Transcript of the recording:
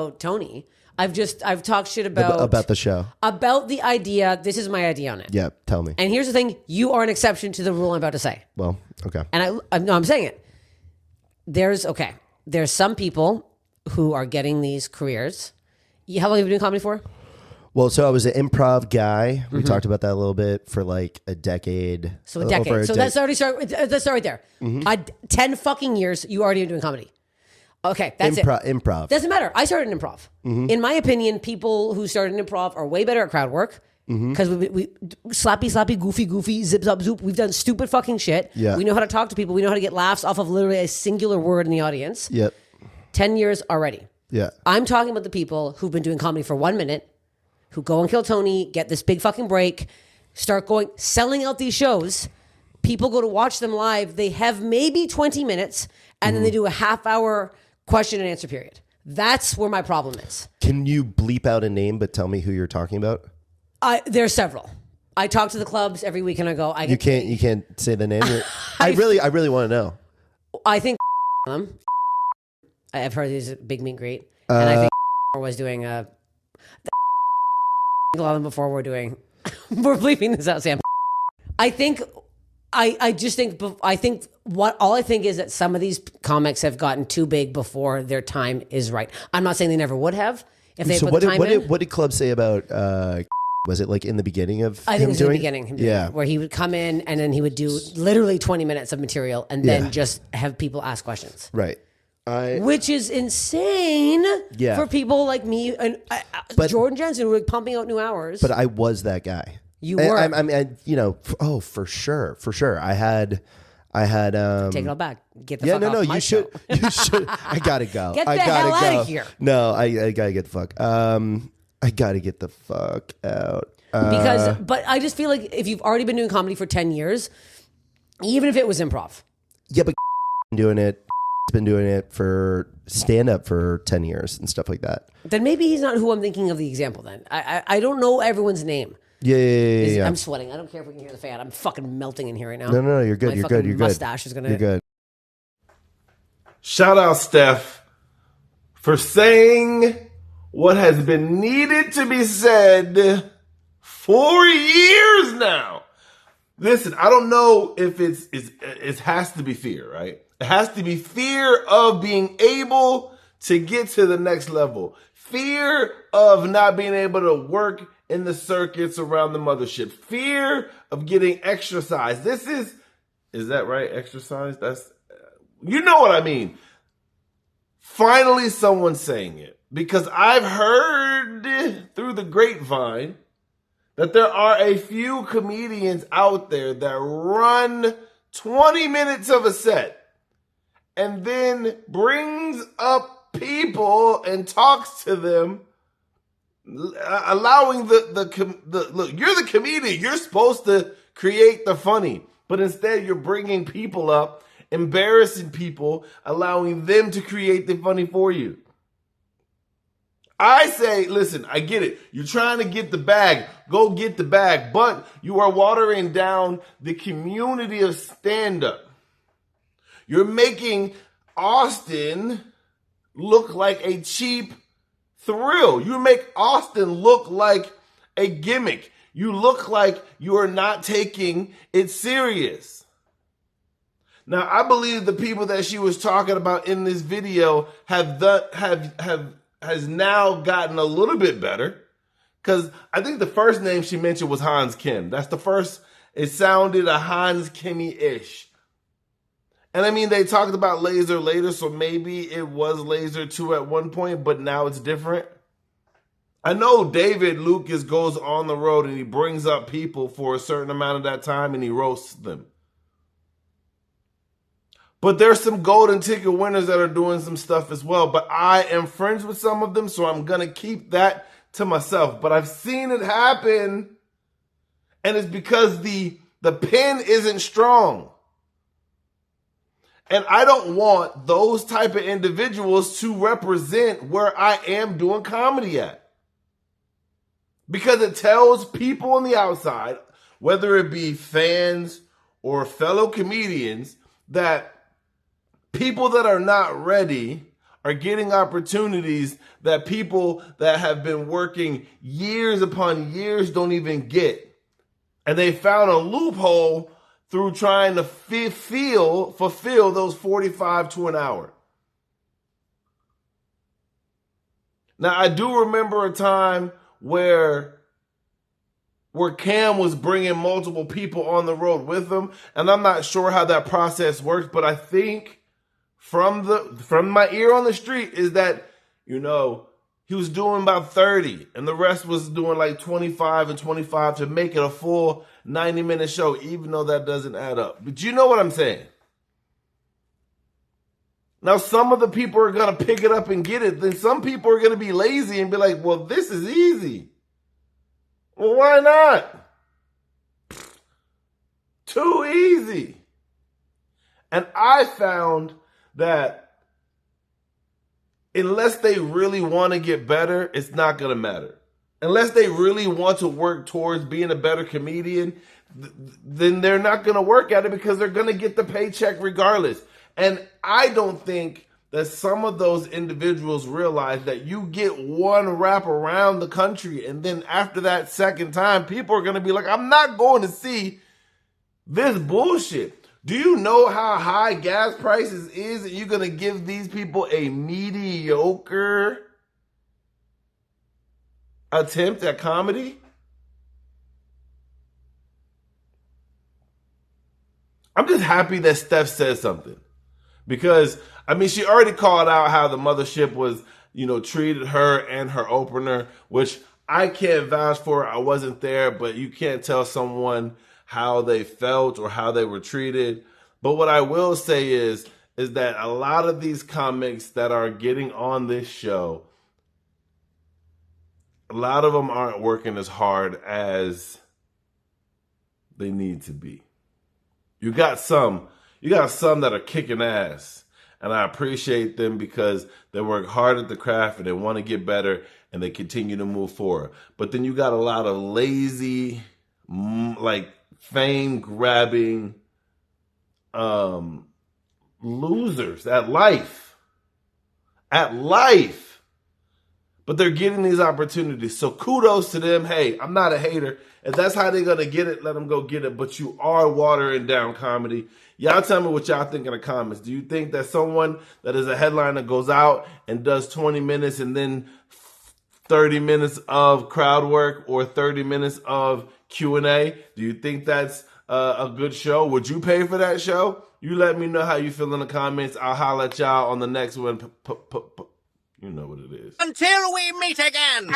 Tony. I've talked shit about the show, about the idea. This is my idea on it. Yeah, tell me. And here's the thing: you are an exception to the rule I'm about to say. Well, okay. And I'm saying it. There's some people who are getting these careers. How long have you been doing comedy for? Well, so I was an improv guy. We talked about that a little bit for like a decade. So a decade. So that's already start. Let's start right there. 10 fucking years. You already are doing comedy. Okay, that's it. Improv. Doesn't matter. I started in improv. In my opinion, people who started in improv are way better at crowd work because we slappy, goofy, zip, zop, zoop. We've done stupid fucking shit. Yeah. We know how to talk to people. We know how to get laughs off of literally a singular word in the audience. Yep. 10 years already. Yeah. I'm talking about the people who've been doing comedy for 1 minute, who go and kill Tony, get this big fucking break, start selling out these shows. People go to watch them live. They have maybe 20 minutes, and then they do a half-hour question and answer period. That's where my problem is. Can you bleep out a name, but tell me who you're talking about? There's several. I talk to the clubs every week, and I go. You can't say the name. I really want to know. I think them. I've heard he's a big meet and greet, and I think was doing a lot of them before we're bleeping this out, Sam. I think. I think is that some of these comics have gotten too big before their time is right. I'm not saying they never would have if they put the time in. What did Club say about? Was it like in the beginning of? I think it was in the beginning. Yeah, where he would come in and then he would do literally 20 minutes of material and then just have people ask questions. Right. Which is insane for people like me and Jordan Jensen who are pumping out new hours. But I was that guy. You were. I mean, for sure. I had. Take it all back. Get the fuck off my you should. show. You should. I gotta go. Get the hell out of here. No, I gotta get the fuck. I gotta get the fuck out. But I just feel like if you've already been doing comedy for 10 years, even if it was improv. Yeah, but doing it. Been doing it for stand up for 10 years and stuff like that. Then maybe he's not who I'm thinking of the example. Then I don't know everyone's name. Yeah. I'm sweating. I don't care if we can hear the fan. I'm fucking melting in here right now. No, you're good. My You're good. You're good. Mustache is gonna. You're good. Shout out Steph for saying what has been needed to be said for years now. Listen, I don't know if it has to be fear, right? It has to be fear of being able to get to the next level. Fear of not being able to work in the circuits around the mothership. Fear of getting exercise. Is that right? Exercise? You know what I mean. Finally, someone's saying it. Because I've heard through the grapevine that there are a few comedians out there that run 20 minutes of a set and then brings up people and talks to them, allowing the look, you're the comedian. You're supposed to create the funny, but instead you're bringing people up, embarrassing people, allowing them to create the funny for you. I say, listen, I get it. You're trying to get the bag. Go get the bag. But you are watering down the community of stand-up. You're making Austin look like a cheap thrill. You make Austin look like a gimmick. You look like you are not taking it serious. Now, I believe the people that she was talking about in this video has now gotten a little bit better. Because I think the first name she mentioned was Hans Kim. That's the first. It sounded a Hans Kimmy-ish. And I mean, they talked about Laser later, so maybe it was Laser 2 at one point, but now it's different. I know David Lucas goes on the road and he brings up people for a certain amount of that time and he roasts them. But there's some golden ticket winners that are doing some stuff as well. But I am friends with some of them, so I'm going to keep that to myself. But I've seen it happen, and it's because the pen isn't strong. And I don't want those type of individuals to represent where I am doing comedy at. Because it tells people on the outside, whether it be fans or fellow comedians, that people that are not ready are getting opportunities that people that have been working years upon years don't even get. And they found a loophole through trying to fulfill those 45 to an hour. Now, I do remember a time where Cam was bringing multiple people on the road with him, and I'm not sure how that process works, but I think from my ear on the street is that, he was doing about 30 and the rest was doing like 25 and 25 to make it a full 90-minute show, even though that doesn't add up. But you know what I'm saying? Now, some of the people are going to pick it up and get it. Then some people are going to be lazy and be like, well, this is easy. Well, why not? Too easy. And I found that unless they really want to get better, it's not going to matter. Unless they really want to work towards being a better comedian, then they're not going to work at it because they're going to get the paycheck regardless. And I don't think that some of those individuals realize that you get one rap around the country, and then after that second time, people are going to be like, I'm not going to see this bullshit. Do you know how high gas prices is, and you're going to give these people a mediocre attempt at comedy? I'm just happy that Steph said something. Because, she already called out how the mothership was, treated her and her opener, which I can't vouch for. I wasn't there, but you can't tell someone how they felt or how they were treated. But what I will say is that a lot of these comics that are getting on this show, a lot of them aren't working as hard as they need to be. You got some that are kicking ass, and I appreciate them because they work hard at the craft and they want to get better and they continue to move forward. But then you got a lot of lazy, fame grabbing losers at life. But they're getting these opportunities. So kudos to them. Hey, I'm not a hater. If that's how they're going to get it, let them go get it. But you are watering down comedy. Y'all tell me what y'all think in the comments. Do you think that someone that is a headliner goes out and does 20 minutes and then 30 minutes of crowd work or 30 minutes of Q&A? Do you think that's a good show? Would you pay for that show? You let me know how you feel in the comments. I'll holler at y'all on the next one. You know what it is. Until we meet again.